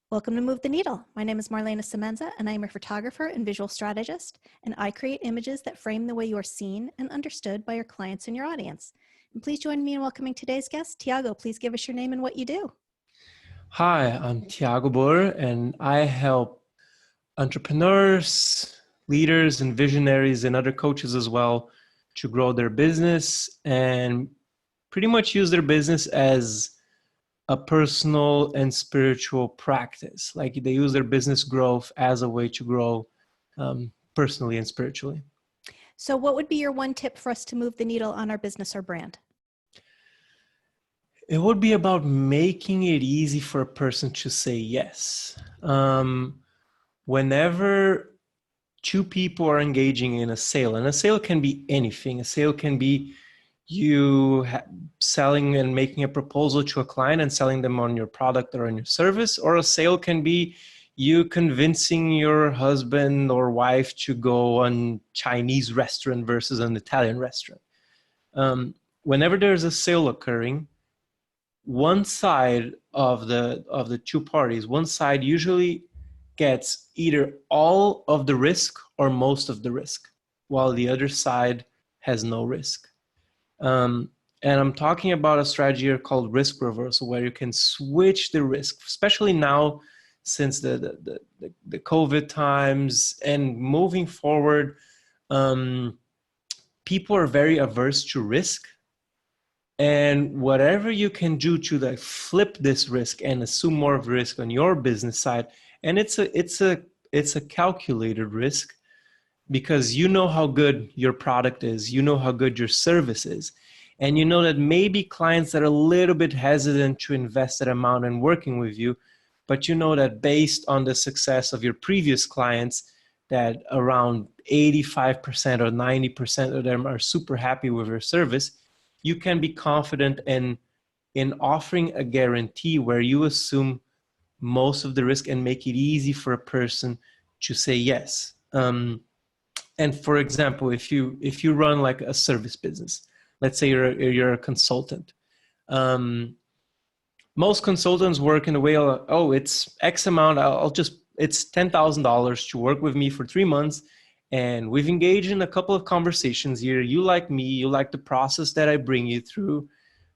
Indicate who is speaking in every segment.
Speaker 1: Welcome to Move the Needle. My name is Marlana Semenza, and I am a photographer and visual strategist, and I create images that frame the way you are seen and understood by your clients and your audience. And please join me in welcoming today's guest. Tiago, please give us your name and what you do.
Speaker 2: Hi, I'm Tiago Buhr, and I help entrepreneurs, leaders, and visionaries and other coaches as well to grow their business and pretty much use their business as a personal and spiritual practice. Like they use their business growth as a way to grow personally and spiritually.
Speaker 1: So what would be your one tip for us to move the needle on our business or brand?
Speaker 2: It would be about making it easy for a person to say yes. Whenever two people are engaging in a sale, and a sale can be anything. A sale can be you selling and making a proposal to a client and selling them on your product or on your service, or a sale can be you convincing your husband or wife to go on Chinese restaurant versus an Italian restaurant. Whenever there's a sale occurring, one side of the two parties, one side usually gets either all of the risk or most of the risk, while the other side has no risk. And I'm talking about a strategy here called risk reversal, where you can switch the risk, especially now since the COVID times and moving forward. People are very averse to risk. And whatever you can do to like flip this risk and assume more of risk on your business side, and it's a calculated risk, because you know how good your product is, you know how good your service is, and you know that maybe clients that are a little bit hesitant to invest that amount in working with you, but you know that based on the success of your previous clients, that around 85% or 90% of them are super happy with your service. You can be confident in offering a guarantee where you assume most of the risk and make it easy for a person to say yes. And for example, if you run like a service business, let's say you're a consultant. Most consultants work in a way, oh, it's X amount, it's $10,000 to work with me for 3 months. And we've engaged in a couple of conversations here. You like me, you like the process that I bring you through.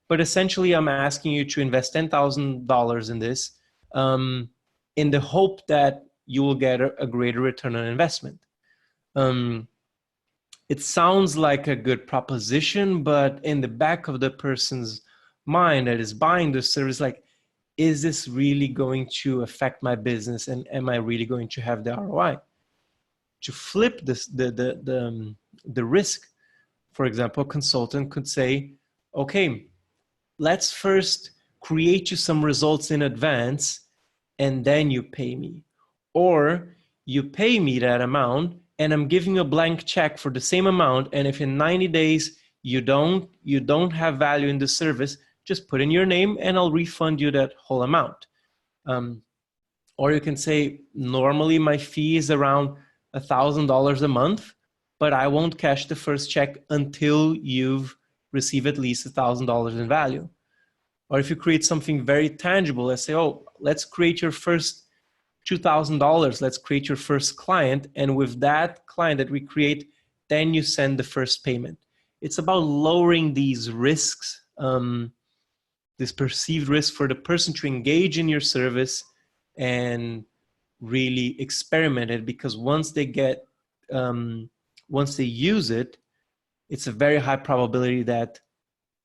Speaker 2: But essentially, I'm asking you to invest $10,000 in this in the hope that you will get a greater return on investment. It sounds like a good proposition, but in the back of the person's mind that is buying the service, like, is this really going to affect my business? And am I really going to have the ROI? To flip this, the risk, for example, a consultant could say, okay, let's first create you some results in advance and then you pay me. Or you pay me that amount and I'm giving you a blank check for the same amount, and if in 90 days you don't have value in the service, just put in your name and I'll refund you that whole amount. Or you can say, normally my fee is around $1,000 a month, but I won't cash the first check until you've received at least $1,000 in value. Or if you create something very tangible, let's say, oh, let's create your first $2,000. Let's create your first client. And with that client that we create, then you send the first payment. It's about lowering these risks, this perceived risk for the person to engage in your service and really experiment it, because once they use it, it's a very high probability that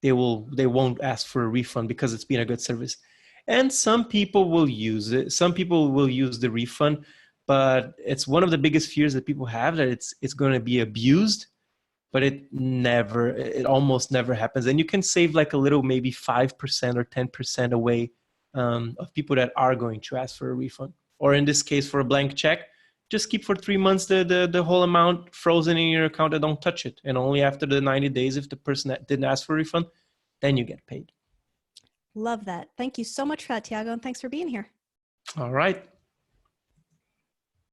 Speaker 2: they won't ask for a refund because it's been a good service. And some people will use it. Some people will use the refund, but it's one of the biggest fears that people have, that it's going to be abused, but it almost never happens. And you can save like a little, maybe 5% or 10% away of people that are going to ask for a refund. Or in this case, for a blank check, just keep for 3 months the whole amount frozen in your account and don't touch it. And only after the 90 days, if the person that didn't ask for a refund, then you get paid.
Speaker 1: Love that. Thank you so much for that, Tiago, and thanks for being here.
Speaker 2: All right.